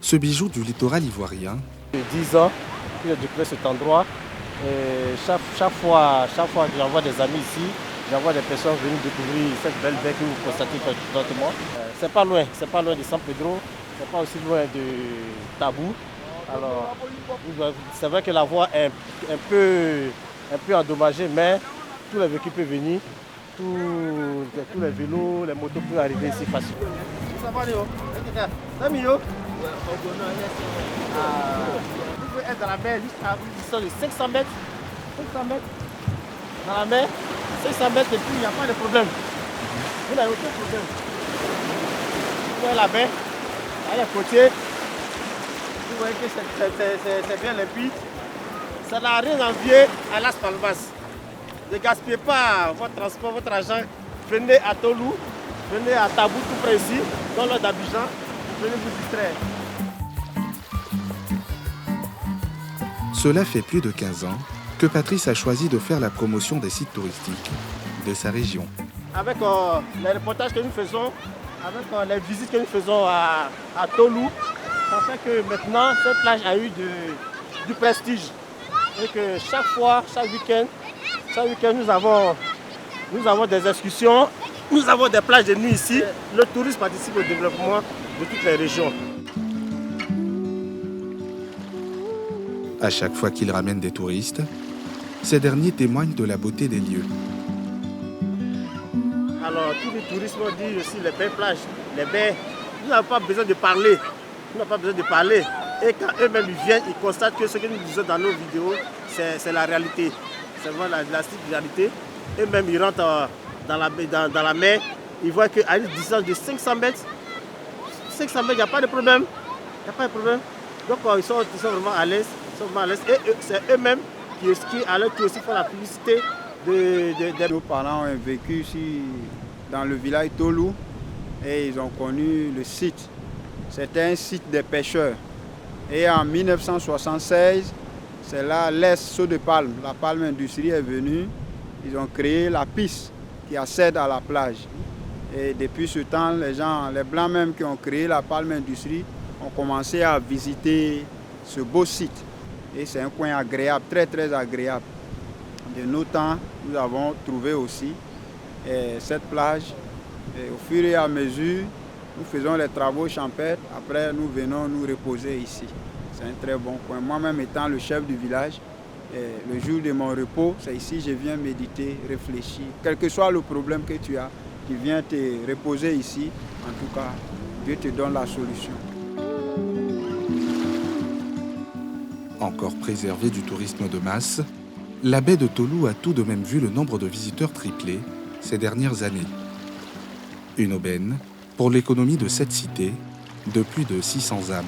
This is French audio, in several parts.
Ce bijou du littoral ivoirien, 10 ans que j'ai découvert cet endroit. Et chaque fois que j'envoie des amis ici, j'envoie des personnes venir découvrir cette belle baie que vous constatez présentement. C'est pas loin de San Pedro, c'est pas aussi loin de Tabou. Alors, c'est vrai que la voie est un peu endommagée, mais tous les véhicules peuvent venir, tous les vélos, les motos peuvent arriver ici facilement. Ça va, Léo? Vous pouvez être dans la mer juste à une distance de 500 mètres. 500 mètres dans la mer, 500 mètres et puis il n'y a pas de problème. Vous n'avez aucun problème. Vous voyez la mer, à les côtés. Vous voyez que c'est bien limpide. Ça n'a rien à envier à Las Palmas. Ne gaspillez pas votre transport, votre argent. Venez à Tolou, venez à Tabou tout près ici, dans l'ordre d'Abidjan. Venez vous distraire. cela fait plus de 15 ans que Patrice a choisi de faire la promotion des sites touristiques de sa région. Avec les reportages que nous faisons, avec les visites que nous faisons à Tolou, ça fait que maintenant cette plage a eu du prestige. Et que chaque week-end, nous avons des excursions, nous avons des plages de nuit ici. Le tourisme participe au développement de toutes les régions. À chaque fois qu'il ramène des touristes, ces derniers témoignent de la beauté des lieux. Alors, tous les touristes m'ont dit aussi les belles plages, les baies. Nous n'avons pas besoin de parler. Et quand eux-mêmes viennent, ils constatent que ce que nous disons dans nos vidéos, c'est la réalité. C'est vraiment la stricte réalité. Eux-mêmes, ils rentrent dans la mer. Ils voient qu'à une distance de 500 mètres, il n'y a pas de problème. Donc, ils sont vraiment à l'aise. Et c'est eux-mêmes qui à leur tour aussi font la publicité de... Nos parents ont vécu ici dans le village Tolou et ils ont connu le site. C'était un site des pêcheurs. Et en 1976, c'est là l'Est Saut de Palme, la Palme Industrie est venue. Ils ont créé la piste qui accède à la plage. Et depuis ce temps, les Blancs même qui ont créé la Palme Industrie ont commencé à visiter ce beau site. Et c'est un coin agréable, très très agréable. De nos temps, nous avons trouvé aussi cette plage. Et au fur et à mesure, nous faisons les travaux champêtres. Après, nous venons nous reposer ici. C'est un très bon coin. Moi-même étant le chef du village, le jour de mon repos, c'est ici que je viens méditer, réfléchir. Quel que soit le problème que tu as, tu viens te reposer ici. En tout cas, Dieu te donne la solution. Encore préservée du tourisme de masse, la baie de Tolou a tout de même vu le nombre de visiteurs tripler ces dernières années. Une aubaine pour l'économie de cette cité de plus de 600 âmes.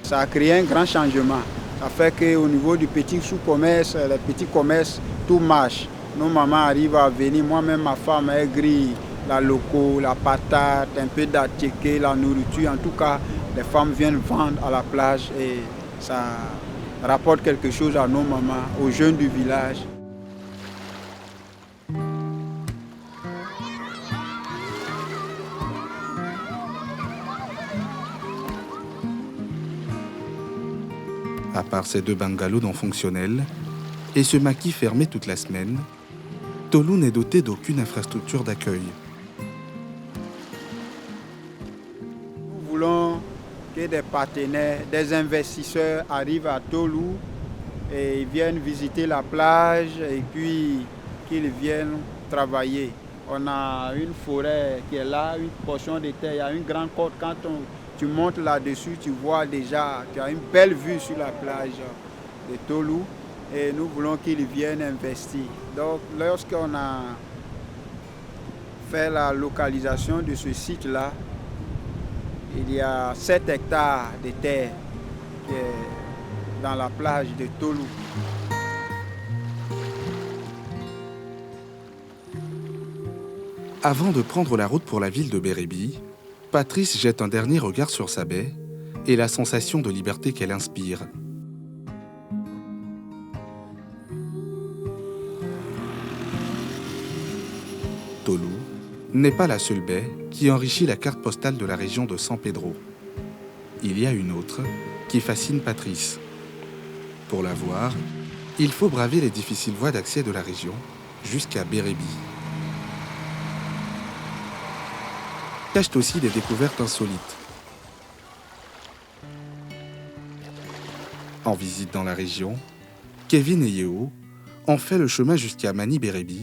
Ça a créé un grand changement. Ça fait qu'au niveau du petit sous-commerce, les petits commerces, tout marche. Nos mamans arrivent à venir, moi-même ma femme, elle grille la loco, la patate, un peu d'attiqué, la nourriture. En tout cas, les femmes viennent vendre à la plage et ça rapporte quelque chose à nos mamans, aux jeunes du village. À part ces 2 bungalows non fonctionnels et ce maquis fermé toute la semaine, Tolou n'est doté d'aucune infrastructure d'accueil. Nous voulons que des partenaires, des investisseurs arrivent à Tolou et ils viennent visiter la plage et puis qu'ils viennent travailler. On a une forêt qui est là, une portion de terre, il y a une grande côte. Quand tu montes là-dessus, tu vois déjà, tu as une belle vue sur la plage de Tolou et nous voulons qu'ils viennent investir. Donc lorsqu'on a fait la localisation de ce site-là, il y a 7 hectares de terre qui est dans la plage de Tolou. Avant de prendre la route pour la ville de Bérébi, Patrice jette un dernier regard sur sa baie et la sensation de liberté qu'elle inspire. Tolou n'est pas la seule baie qui enrichit la carte postale de la région de San Pedro. il y a une autre qui fascine Patrice. Pour la voir, il faut braver les difficiles voies d'accès de la région jusqu'à Bérébi. Cachent aussi des découvertes insolites. En visite dans la région, Kevin et Yeo ont fait le chemin jusqu'à Mani Bérébi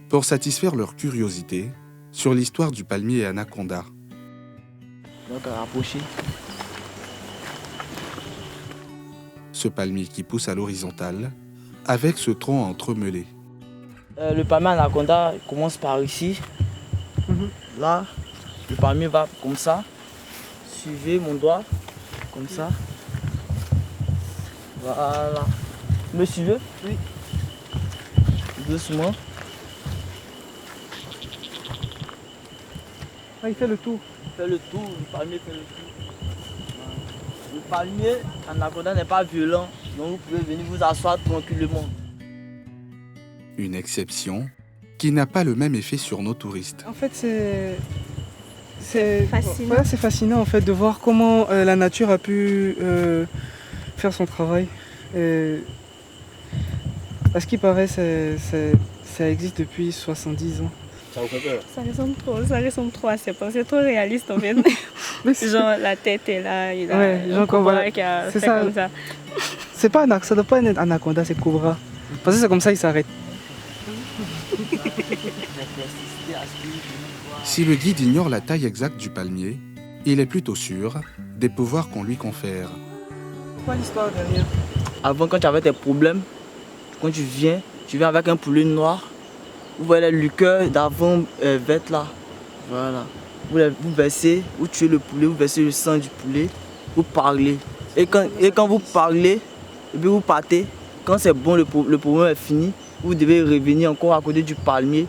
pour satisfaire leur curiosité sur l'histoire du palmier anaconda. Donc à rapprocher. Ce palmier qui pousse à l'horizontale, avec ce tronc entremêlé. Le palmier anaconda commence par ici. Là, le palmier va comme ça. Suivez mon doigt, comme ça. Voilà. Vous me suivez? Oui. Doucement. Ah, il fait le tour. Fait le tour, le palmier fait le tour. Le palmier anaconda n'est pas violent, donc vous pouvez venir vous asseoir tranquillement. Une exception qui n'a pas le même effet sur nos touristes. En fait, c'est Fascinant. voilà, c'est fascinant en fait de voir comment la nature a pu faire son travail. À ce qui paraît, ça existe depuis 70 ans. Ça vous fait peur? Ça ressemble trop à ses pensées, c'est trop réaliste en fait. Genre la tête est là, il a Ouais, genre un comme cobra voilà, qui a c'est fait ça. comme ça. Ça doit pas être anaconda, c'est cobra. Parce que c'est comme ça, il s'arrête. Si le guide ignore la taille exacte du palmier, il est plutôt sûr des pouvoirs qu'on lui confère. Quoi l'histoire derrière? Avant, quand tu avais tes problèmes, quand tu viens avec un poulet noir. Vous voyez la liqueur d'avant verte là. Voilà. Vous versez, vous tuez le poulet, vous versez le sang du poulet, vous parlez. Et quand vous parlez, et puis vous partez, quand c'est bon, le problème est fini, vous devez revenir encore à côté du palmier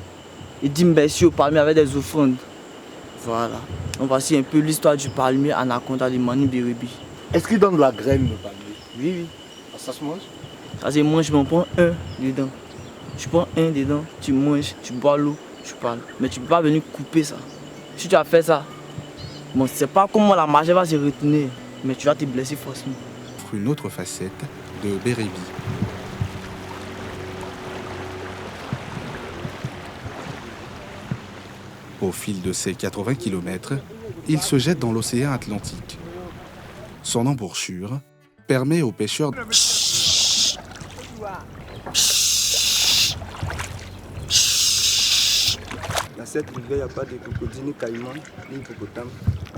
et dire merci au palmier avec des offrandes. Voilà. Donc voici un peu l'histoire du palmier anaconda de Mani Bérébi. Est-ce qu'il donne de la graine, le palmier? Oui, oui. Ça se mange? Ça se mange, je m'en prends un dedans. Tu prends un dedans, tu manges, tu bois l'eau, tu parles. Mais tu ne peux pas venir couper ça. Si tu as fait ça, bon, c'est pas comment la magie va se retourner, mais tu vas te blesser forcément. Une autre facette de Bérébi. Au fil de ces 80 km, il se jette dans l'océan Atlantique. Son embouchure permet aux pêcheurs de... Dans cette rivière, il n'y a pas de crocodile, ni caïman, ni hippopotame.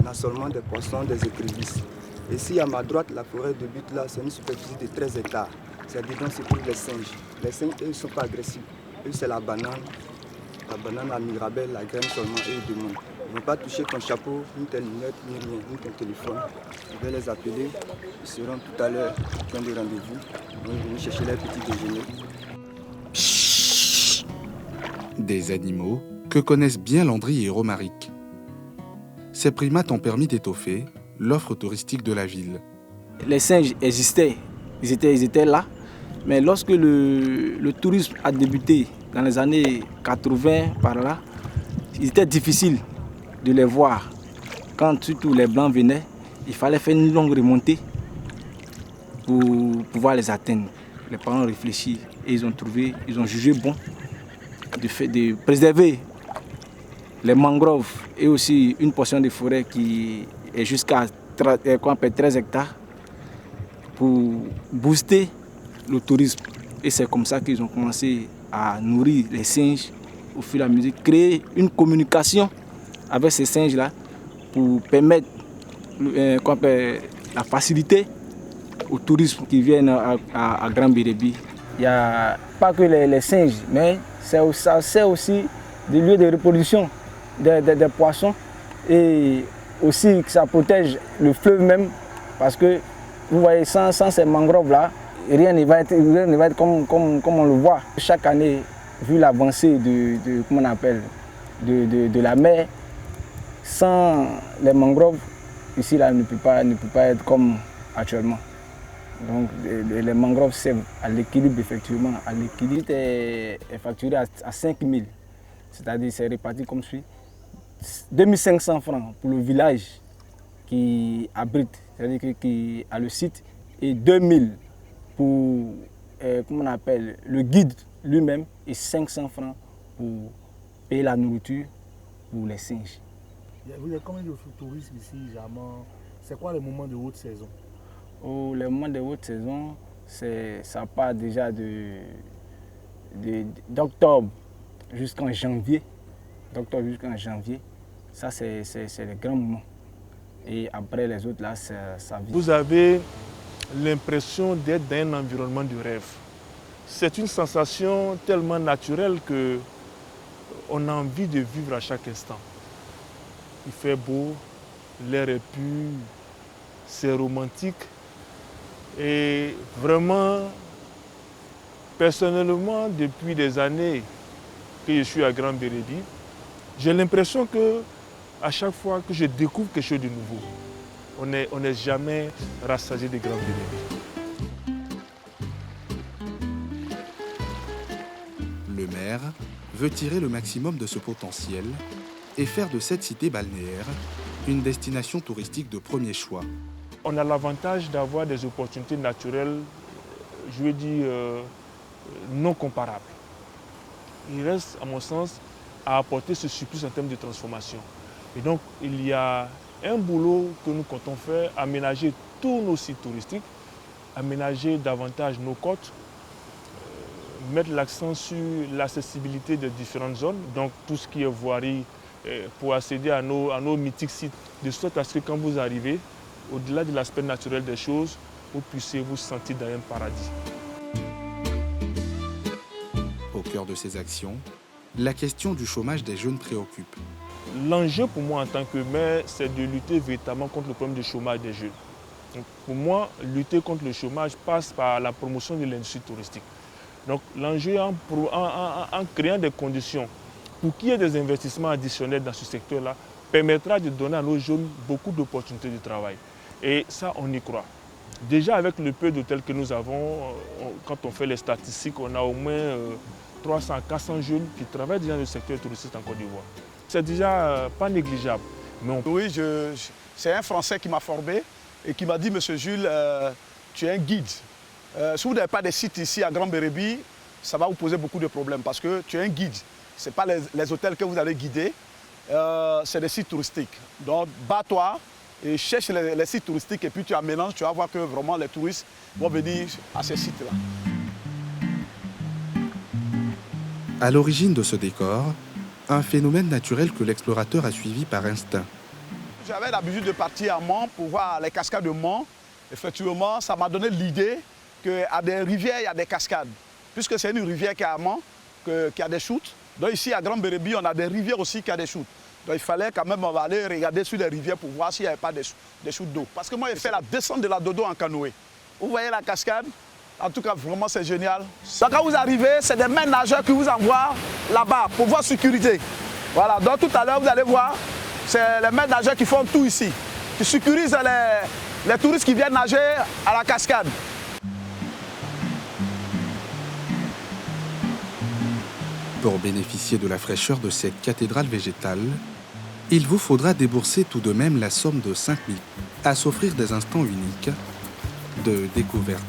On a seulement des poissons, des écrevisses. Et ici, à ma droite, la forêt de but là, c'est une superficie de 13 hectares. C'est dedans se trouvent les singes. Les singes, eux, ne sont pas agressifs. Eux, c'est la banane, la mirabelle, la graine seulement, eux, ils demandent. Ils ne vont pas toucher ton chapeau, ni tes lunettes, ni rien, ni ton téléphone. Je vais les appeler. Ils seront tout à l'heure au point de rendez-vous. Ils vont venir chercher leur petit déjeuner. Des animaux que connaissent bien Landry et Romaric. Ces primates ont permis d'étoffer l'offre touristique de la ville. Les singes existaient, ils étaient là, mais lorsque le tourisme a débuté dans les années 80 par là, il était difficile de les voir. Quand surtout les blancs venaient, il fallait faire une longue remontée pour pouvoir les atteindre. Les parents ont réfléchi et ils ont jugé bon de préserver les mangroves et aussi une portion de forêt qui est jusqu'à 13 hectares pour booster le tourisme. Et c'est comme ça qu'ils ont commencé à nourrir les singes au fur et à mesure, créer une communication avec ces singes-là pour permettre la facilité au tourisme qui viennent à Grand Bérébi. Il n'y a pas que les singes, mais ça sert aussi des lieux de reproduction des poissons et aussi que ça protège le fleuve même parce que vous voyez sans ces mangroves là rien ne va être comme on le voit. Chaque année, vu l'avancée de la mer, sans les mangroves, ici là ne peut pas être comme actuellement. Donc les mangroves servent à l'équilibre effectivement. L'équilibre est facturé à 5 000, c'est-à-dire c'est réparti comme suit. 2500 francs pour le village qui abrite c'est-à-dire qu'à le site, et 2000 pour, comment on appelle, le guide lui-même, et 500 francs pour payer la nourriture pour les singes. Vous avez combien de touristes ici, généralement? C'est quoi le moment de haute saison? Oh, le moment de haute saison, ça part déjà d'octobre jusqu'en janvier. D'octobre jusqu'en janvier, ça c'est le grand moment. Et après les autres, là, ça vit. Vous avez l'impression d'être dans un environnement de rêve. C'est une sensation tellement naturelle qu'on a envie de vivre à chaque instant. Il fait beau, l'air est pur, c'est romantique. Et vraiment, personnellement, depuis des années que je suis à Grand Bérébi, j'ai l'impression qu'à chaque fois que je découvre quelque chose de nouveau, on n'est jamais rassasié de Grand Bérébi. Le maire veut tirer le maximum de ce potentiel et faire de cette cité balnéaire une destination touristique de premier choix. On a l'avantage d'avoir des opportunités naturelles, je veux dire, non comparables. Il reste, à mon sens, à apporter ce surplus en termes de transformation. Et donc, il y a un boulot que nous comptons faire, aménager tous nos sites touristiques, aménager davantage nos côtes, mettre l'accent sur l'accessibilité de différentes zones, donc tout ce qui est voirie, pour accéder à nos mythiques sites, de sorte à ce que quand vous arrivez, au-delà de l'aspect naturel des choses, vous puissiez vous sentir dans un paradis. Au cœur de ces actions, la question du chômage des jeunes préoccupe. L'enjeu pour moi en tant que maire, c'est de lutter véritablement contre le problème du chômage des jeunes. Donc, pour moi, lutter contre le chômage passe par la promotion de l'industrie touristique. Donc l'enjeu en créant des conditions pour qu'il y ait des investissements additionnels dans ce secteur-là permettra de donner à nos jeunes beaucoup d'opportunités de travail. Et ça, on y croit. Déjà avec le peu d'hôtels que nous avons, quand on fait les statistiques, on a au moins 300 à 400 jeunes qui travaillent déjà dans le secteur touristique en Côte d'Ivoire. C'est déjà pas négligeable. Mais Oui, c'est un Français qui m'a formé et qui m'a dit, Monsieur Jules, tu es un guide. Si vous n'avez pas de site ici à Grand Bérébi, ça va vous poser beaucoup de problèmes parce que tu es un guide. Ce n'est pas les hôtels que vous allez guider, c'est des sites touristiques. Donc, bats-toi et cherche les sites touristiques et puis tu aménages, tu vas voir que vraiment les touristes vont venir à ces sites-là. À l'origine de ce décor, un phénomène naturel que l'explorateur a suivi par instinct. J'avais l'habitude de partir à Mans pour voir les cascades de Mans. Effectivement, ça m'a donné l'idée qu'à des rivières, il y a des cascades. Puisque c'est une rivière qui est à Mans, qui a des chutes. Donc ici, à Grand Bérébi, on a des rivières aussi qui a des chutes. Donc il fallait quand même aller regarder sur les rivières pour voir s'il n'y avait pas des chutes d'eau. Parce que moi, j'ai fait la descente de la Dodo en canoë. Vous voyez la cascade? En tout cas, vraiment, c'est génial. Donc quand vous arrivez, c'est des maîtres nageurs qui vous envoient là-bas pour voir sécurité. Voilà, donc tout à l'heure, vous allez voir, c'est les maîtres nageurs qui font tout ici, qui sécurisent les touristes qui viennent nager à la cascade. Pour bénéficier de la fraîcheur de cette cathédrale végétale, il vous faudra débourser tout de même la somme de 5 000 à s'offrir des instants uniques de découverte.